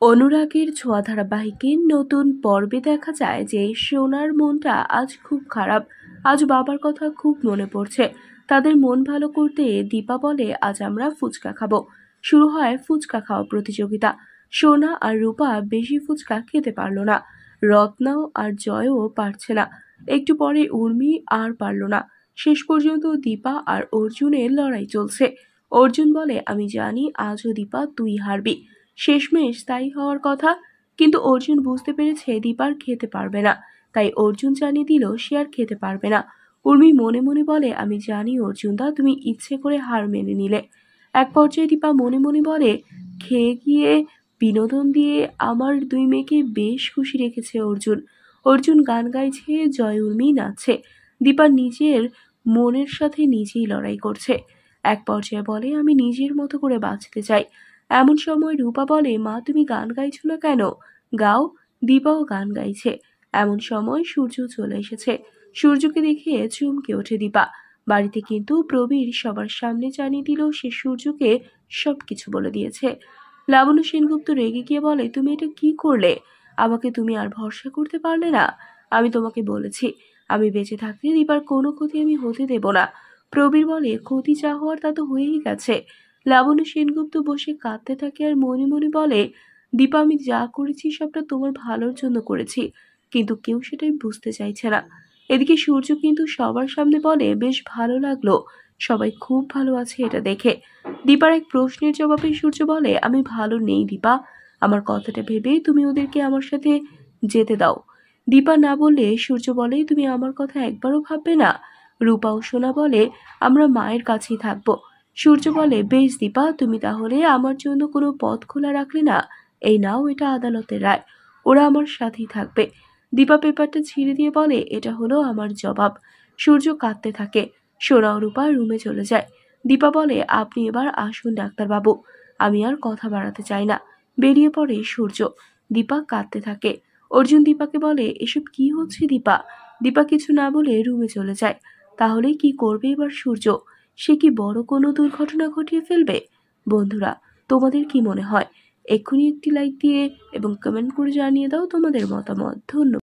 অনুরাগের ছোঁয়া ধারাবাহিকের নতুন পর্বে দেখা যায় যে সোনার মনটা আজ খুব খারাপ। আজ বাবার কথা খুব মনে পড়ছে। তাদের মন ভালো করতে দীপা বলে আজ আমরা ফুচকা খাবো। শুরু হয় ফুচকা খাওয়া প্রতিযোগিতা। সোনা আর রূপা বেশি ফুচকা খেতে পারলো না। রত্নাও আর জয়ও পারছে না। একটু পরে উর্মি আর পারল না। শেষ পর্যন্ত দীপা আর অর্জুনের লড়াই চলছে। অর্জুন বলে আমি জানি আজও দীপা তুই হারবি। শেষমেশ তাই হওয়ার কথা। কিন্তু অর্জুন বুঝতে পেরেছে দীপার খেতে পারবে না। তাই অর্জুন জানিয়ে দিল সে আর খেতে পারবে না। উর্মি মনে মনে বলে আমি জানি অর্জুনদা তুমি ইচ্ছে করে হার মেনে নিলে। এক পর্যায়ে দীপা মনে মনে বলে খেয়ে গিয়ে বিনোদন দিয়ে আমার দুই মেয়েকে বেশ খুশি রেখেছে অর্জুন। অর্জুন গান গাইছে, জয় উর্মি নাচছে। দীপা নিজের মনের সাথে নিজেই লড়াই করছে। এক পর্যায়ে বলে আমি নিজের মতো করে বাঁচতে চাই। এমন সময় রূপা বলে মা তুমি গান গাইছো না কেন? গাও। দীপাও গান গাইছে। এমন সময় সূর্য চলে এসেছে। সূর্যকে দেখে চমকে ওঠে দীপা। বাড়িতে কিন্তু প্রবীর সবার সামনে জানিয়ে দিল সে সূর্যকে সবকিছু বলে দিয়েছে। লাবণ্য সেনগুপ্ত রেগে গিয়ে বলে তুমি এটা কি করলে? আমাকে তুমি আর ভরসা করতে পারলে না? আমি তোমাকে বলেছি আমি বেঁচে থাকতে দীপার কোনো ক্ষতি আমি হতে দেব না। প্রবীর বলে ক্ষতি যা হওয়ার তা তো হয়েই গেছে। লাবণ্য সেনগুপ্ত বসে কাঁদতে থাকে আর মনে মনে বলে দীপা আমি যা করেছি সবটা তোমার ভালোর জন্য করেছি। কিন্তু কেউ সেটাই বুঝতে চাইছে না। এদিকে সূর্য কিন্তু সবার সামনে বলে বেশ ভালো লাগলো, সবাই খুব ভালো আছে এটা দেখে। দীপার এক প্রশ্নের জবাবে সূর্য বলে আমি ভালো নেই দীপা। আমার কথাটা ভেবে তুমি ওদেরকে আমার সাথে যেতে দাও। দীপা না বললে সূর্য বলে তুমি আমার কথা একবারও ভাববে না? রূপা ও সোনা বলে আমরা মায়ের কাছেই থাকবো। সূর্য বলে বেশ দীপা তুমি তাহলে আমার জন্য কোনো পথ খোলা রাখলে না। এই নাও এটা আদালতের রায়। ওরা আমার সাথেই থাকবে। দীপা পেপারটা ছিঁড়ে দিয়ে বলে এটা হলো আমার জবাব। সূর্য কাঁদতে থাকে। সোনা ও রূপা রুমে চলে যায়। দীপা বলে আপনি এবার আসুন ডাক্তারবাবু, আমি আর কথা বাড়াতে চাই না। বেরিয়ে পড়ে সূর্য। দীপা কাঁদতে থাকে। অর্জুন দীপাকে বলে এসব কি হচ্ছে দীপা? দীপা কিছু না বলে রুমে চলে যায়। তাহলে কি করবে এবার সূর্য? সে কি বড় কোনো দুর্ঘটনা ঘটিয়ে ফেলবে? বন্ধুরা, তোমাদের কি মনে হয়? এক্ষুনি একটি লাইক দিয়ে এবং কমেন্ট করে জানিয়ে দাও তোমাদের মতামত। ধন্যবাদ।